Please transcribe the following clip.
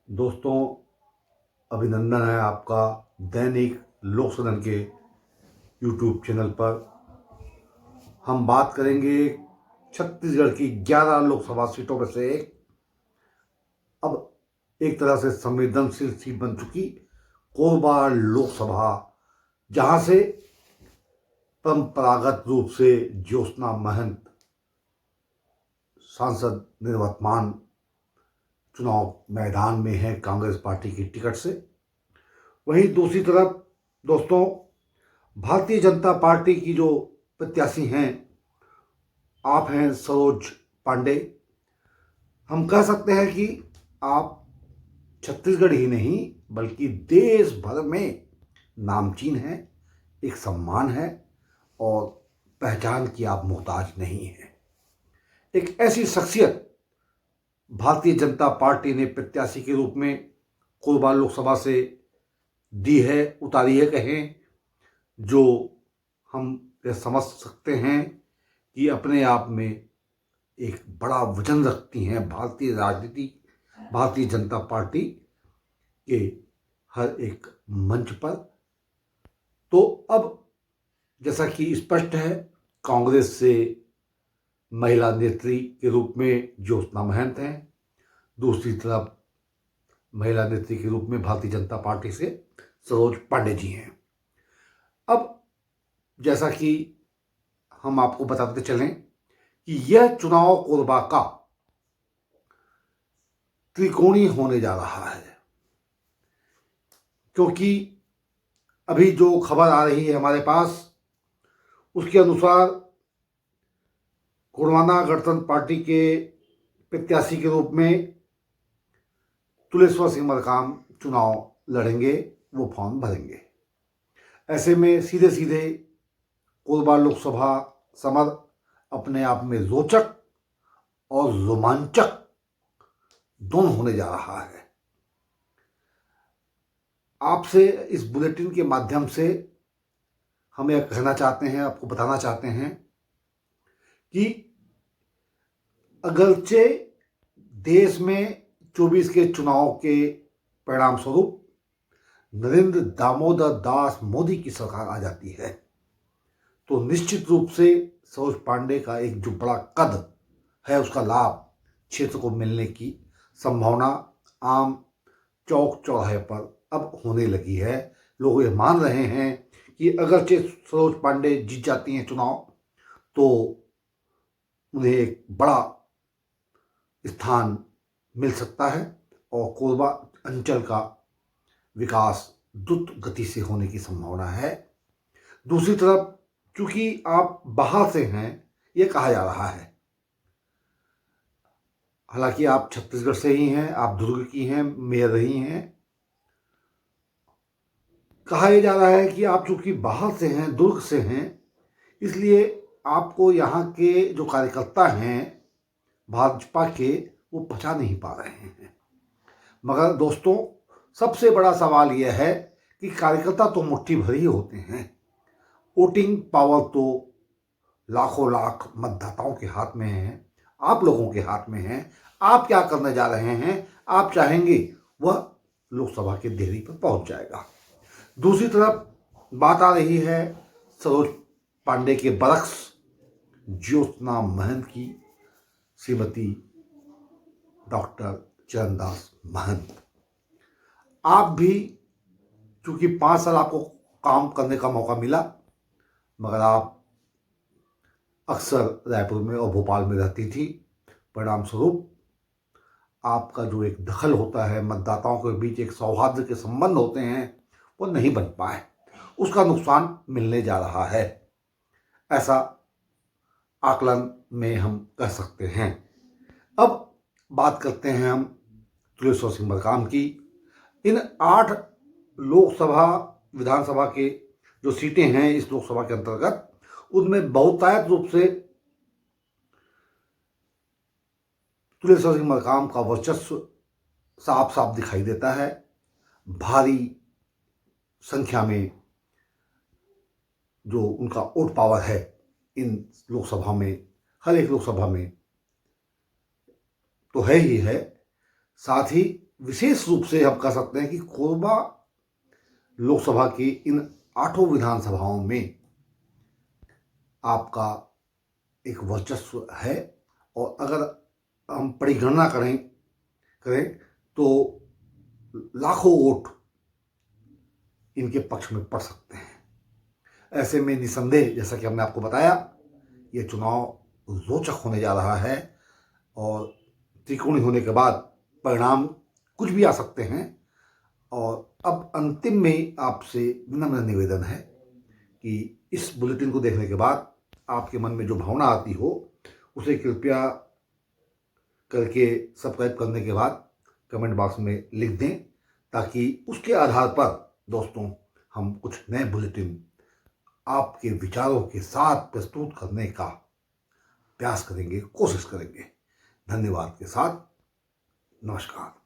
दोस्तों, अभिनंदन है आपका दैनिक लोक सदन के यूट्यूब चैनल पर। हम बात करेंगे छत्तीसगढ़ की 11 लोकसभा सीटों में से अब एक तरह से संवेदनशील सीट बन चुकी कोरबा लोकसभा, जहां से परंपरागत रूप से ज्योत्सना महंत सांसद निर्वर्तमान चुनाव मैदान में है कांग्रेस पार्टी की टिकट से। वहीं दूसरी तरफ दोस्तों, भारतीय जनता पार्टी की जो प्रत्याशी हैं आप हैं सरोज पांडे। हम कह सकते हैं कि आप छत्तीसगढ़ ही नहीं बल्कि देश भर में नामचीन हैं, एक सम्मान है और पहचान की आप मोहताज नहीं हैं। एक ऐसी शख्सियत भारतीय जनता पार्टी ने प्रत्याशी के रूप में कोरबा लोकसभा से दी है, उतारी है कहें, जो हम ये समझ सकते हैं कि अपने आप में एक बड़ा वजन रखती हैं भारतीय राजनीति, भारतीय जनता पार्टी के हर एक मंच पर। तो अब जैसा कि स्पष्ट है, कांग्रेस से महिला नेत्री के रूप में ज्योत्सना महंत हैं, दूसरी तरफ महिला नेत्री के रूप में भारतीय जनता पार्टी से सरोज पांडे जी हैं। अब जैसा कि हम आपको बताते चलें कि यह चुनाव कोरबा का त्रिकोणीय होने जा रहा है, क्योंकि अभी जो खबर आ रही है हमारे पास उसके अनुसार गोंडवाना गणतंत्र पार्टी के प्रत्याशी के रूप में तुलेश्वर सिंह मरकाम चुनाव लड़ेंगे, वो फॉर्म भरेंगे। ऐसे में सीधे सीधे कोरबा लोकसभा समर अपने आप में रोचक और रोमांचक दोनों होने जा रहा है। आपसे इस बुलेटिन के माध्यम से हम यह कहना चाहते हैं, आपको बताना चाहते हैं कि अगरचे देश में 24 के चुनाव के परिणाम स्वरूप नरेंद्र दामोदर दास मोदी की सरकार आ जाती है, तो निश्चित रूप से सरोज पांडे का एक जो बड़ा कद है उसका लाभ क्षेत्र को मिलने की संभावना आम चौक चौराहे पर अब होने लगी है। लोग ये मान रहे हैं कि अगरचे सरोज पांडे जीत जाती हैं चुनाव तो उन्हें एक बड़ा स्थान मिल सकता है और कोरबा अंचल का विकास द्रुत गति से होने की संभावना है। दूसरी तरफ चूंकि आप बाहर से हैं, ये कहा जा रहा है, हालांकि आप छत्तीसगढ़ से ही हैं, आप दुर्ग की हैं, मेयर रही हैं, कहा यह जा रहा है कि आप चूंकि बाहर से हैं, दुर्ग से हैं, इसलिए आपको यहाँ के जो कार्यकर्ता हैं भाजपा के वो पचा नहीं पा रहे हैं। मगर दोस्तों, सबसे बड़ा सवाल यह है कि कार्यकर्ता तो मुट्ठी भर ही होते हैं, वोटिंग पावर तो लाखों लाख मतदाताओं के हाथ में है, आप लोगों के हाथ में है। आप क्या करने जा रहे हैं, आप चाहेंगे वह लोकसभा के देहरी पर पहुंच जाएगा। दूसरी तरफ बात आ रही है सरोज पांडे के बरक्स ज्योत्सना महंत की, श्रीमती डॉक्टर चरणदास महंत। आप भी चूंकि 5 साल आपको काम करने का मौका मिला, मगर आप अक्सर रायपुर में और भोपाल में रहती थी, परिणाम स्वरूप आपका जो एक दखल होता है, मतदाताओं के बीच एक सौहार्द के संबंध होते हैं, वो नहीं बन पाए, उसका नुकसान मिलने जा रहा है, ऐसा आकलन में हम कह सकते हैं। अब बात करते हैं हम तुलेश्वर सिंह मरकाम की। इन 8 लोकसभा विधानसभा के जो सीटें हैं इस लोकसभा के अंतर्गत, उनमें बहुतायत रूप से तुलेश्वर सिंह मरकाम का वर्चस्व साफ साफ दिखाई देता है। भारी संख्या में जो उनका वोट पावर है इन लोकसभा में, हर एक लोकसभा में तो है ही है, साथ ही विशेष रूप से हम कह सकते हैं कि कोरबा लोकसभा की इन 8 विधानसभाओं में आपका एक वर्चस्व है, और अगर हम परिगणना करें तो लाखों वोट इनके पक्ष में पड़ सकते हैं। ऐसे में निसंदेह, जैसा कि हमने आपको बताया, ये चुनाव रोचक होने जा रहा है और त्रिकोणीय होने के बाद परिणाम कुछ भी आ सकते हैं। और अब अंतिम में आपसे विनम्र निवेदन है कि इस बुलेटिन को देखने के बाद आपके मन में जो भावना आती हो उसे कृपया करके सब्सक्राइब करने के बाद कमेंट बॉक्स में लिख दें, ताकि उसके आधार पर दोस्तों हम कुछ नए बुलेटिन आपके विचारों के साथ प्रस्तुत करने का प्रयास करेंगे, कोशिश करेंगे। धन्यवाद के साथ नमस्कार।